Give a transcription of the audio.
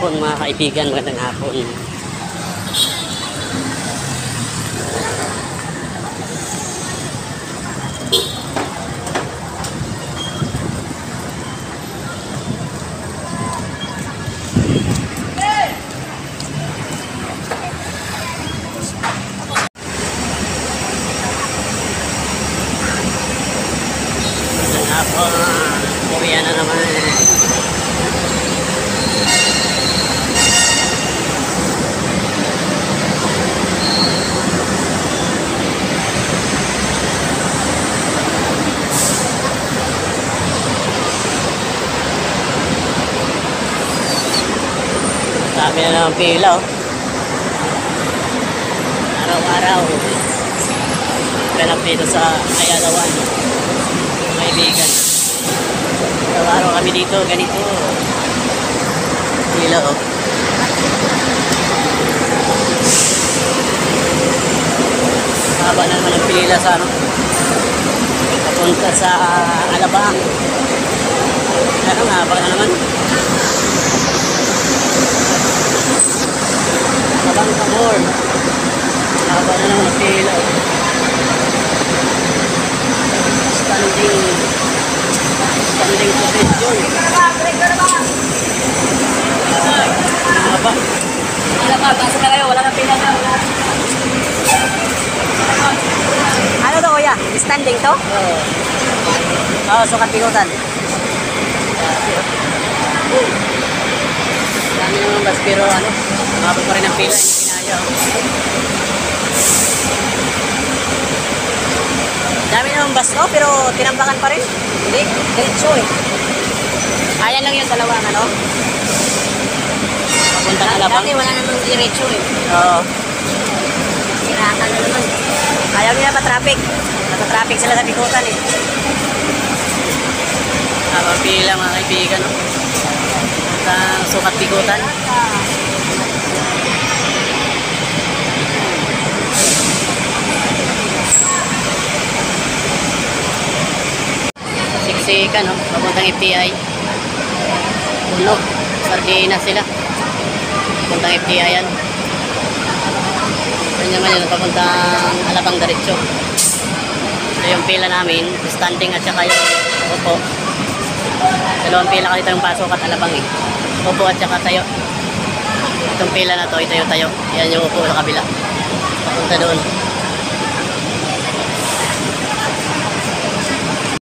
hapon mga kaibigan, magandang hapon. Magandang hapon, Korea na naman. Sabi na naman pila, oh. Araw-araw. Ganap dito sa Ayalawan, mga kaibigan. Araw-araw kami dito, ganito. Pila, oh. Haba na naman ang pila sa ano. Papunta sa Alabang. Ano, haba na naman. Alabang Kamor. Haba na naman ang pila. Standing position. Haba. Alam mo, taas na kayo, wala nang pila na. Ano to kuya? Standing to? Oo. Oo, sukat pikutan. Dami naman bus pero ano, mababa pa rin ang pila, hindi kinaya. Dami naman bus to, pero tinambakan pa rin. Hindi, diretso eh. Ayan lang yung dalawang ano. Papuntang Alabang. Dati wala namang diretso eh. Oo. Sirata na naman. Ayaw nila pa traffic. Nasa-traffic sila sa pikutan eh. Habang pila mga kaibigan, no? Ang sukat bigutan. Siksikan, no? Papuntang FTI. Puno. Sardinas sila. Papuntang FTI yan. Yan naman yun, papuntang Alabang diretso. So yung pila namin, standing at saka yung upo. Dalawang pila kasi tayong pasok at Alabang eh. Upo at saka tayo. Itong pila na to, itayo-tayo. Yan yung upo sa kabila. Papunta doon.